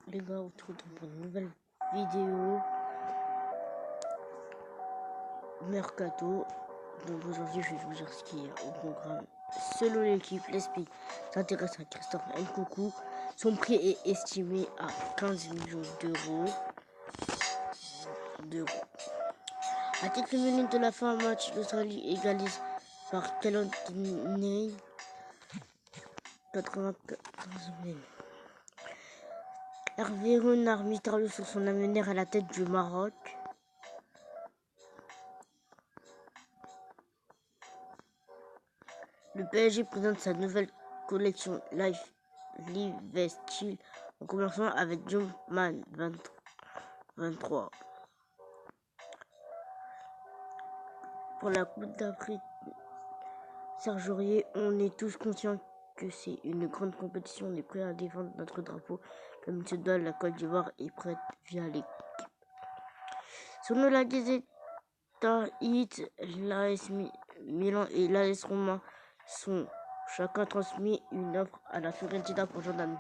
Les gars, on se retrouve pour une nouvelle vidéo Mercato. Donc aujourd'hui, je vais vous dire ce qui est au programme. Selon l'équipe, l'esprit s'intéresse à Christophe Nkunku. Son prix est estimé à 15 millions d'euros. À quelques minutes de la fin, match, l'Australie égalise par Kelly 94 000. Hervé Renard mystérieux sur son avenir à la tête du Maroc. Le PSG présente sa nouvelle collection Live Style en commençant avec Jumpman 23. Pour la Coupe d'Afrique, Serge Aurier, on est tous conscients que c'est une grande compétition. On est prêt à défendre notre drapeau comme il se doit. La Côte d'Ivoire est prête via l'équipe. Selon la Gazeta Hit, l'AS Milan et l'AS Roma sont chacun transmis une offre à la Fiorentina pour Jordan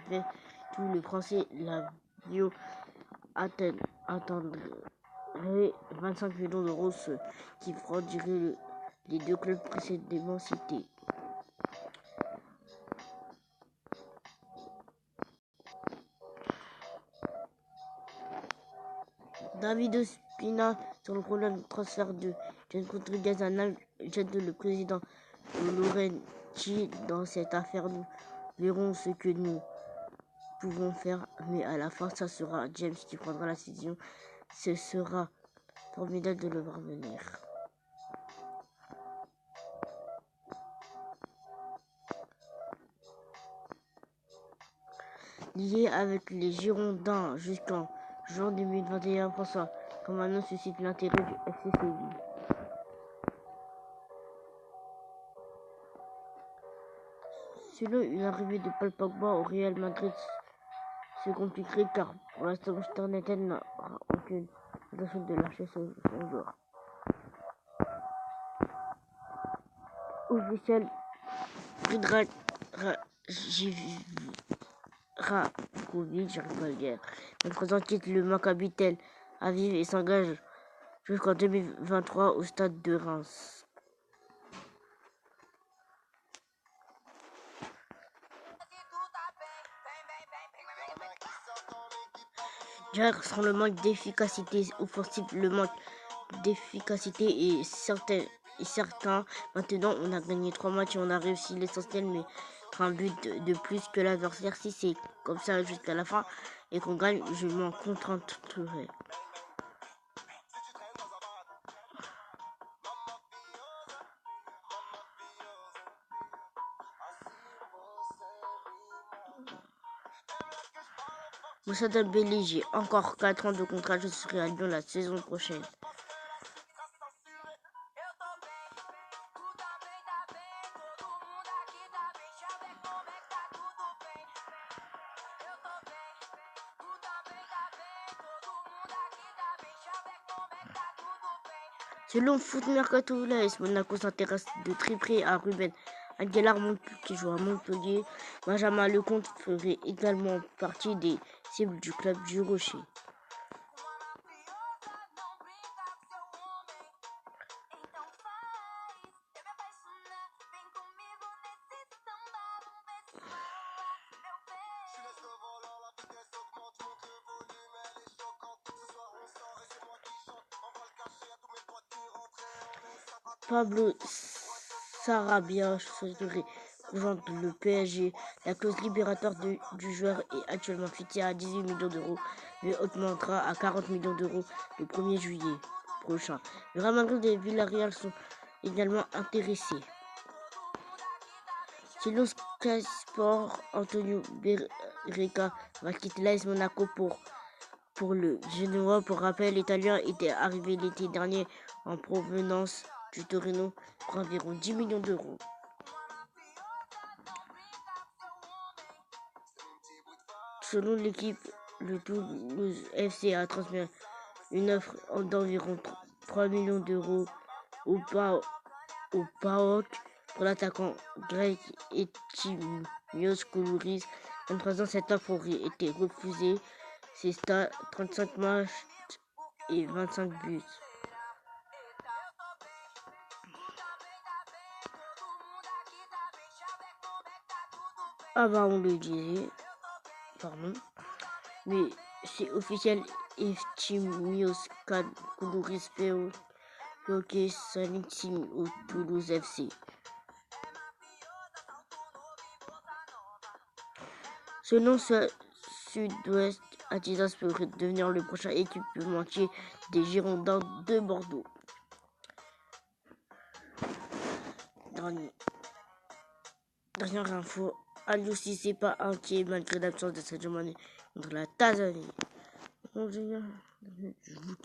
Tout le français Lavio attendrait 25 millions d'euros, ce qui frauderait les deux clubs précédemment cités. David Ospina sur le problème de transfert de John Rodriguez à Naples jette le président Laurenti dans cette affaire. Nous verrons ce que nous pouvons faire, mais à la fin, ça sera James qui prendra la décision. Ce sera formidable de le voir venir. Lié avec les Girondins jusqu'en juin 2021, François Camano suscite l'intérêt du FC Séville. Selon une arrivée de Paul Pogba au Real Madrid se compliquerait car pour l'instant Manchester United n'aura aucune intention de lâcher son joueur. Officiel, Predrag Rakovic, j'arrive pas à le dire. Le président quitte le Maccabi Tel Aviv et s'engage jusqu'en 2023 au stade de Reims. Derrière sans le manque d'efficacité offensive, le manque d'efficacité est certain. Maintenant, on a gagné 3 matchs et on a réussi l'essentiel, mais un but de plus que l'adversaire. Si c'est comme ça jusqu'à la fin et qu'on gagne, je m'en contenterai. Moussa Dembélé, j'ai encore 4 ans de contrat, je serai à Lyon la saison prochaine. Selon Foot Mercato, l'AS Monaco s'intéresse de très près à Ruben Aguilar qui joue à Montpellier. Benjamin Lecomte ferait également partie des cibles du club du Rocher. Pablo Sarabia souhaiterait rejoindre le PSG. La clause libératoire du joueur est actuellement fixée à 18 millions d'euros, mais augmentera à 40 millions d'euros le 1er juillet prochain. Le Real Madrid et Villarreal sont également intéressés. Selon Sky Sport, Antonio Berreca va quitter l'AS Monaco pour le Genoa. Pour rappel, l'Italien était arrivé l'été dernier en provenance du Torino pour environ 10 millions d'euros. Selon l'équipe, le Toulouse FC a transmis une offre d'environ 3 millions d'euros au PAOK pour l'attaquant grec Efthymios Koulouris. 23 ans, cette offre aurait été refusée ses stats, 35 matchs et 25 buts. Ah bah on le disait, pardon, mais c'est officiel, Eftimios Koulouris Hockey Saint-Team au Toulouse FC. Selon Sud-Ouest, Adidas pourrait devenir le prochain équipementier des Girondins de Bordeaux. Dernière info, Aliou Cissé pas inquiet malgré l'absence de Sadio Mané contre la Tanzanie. Je vous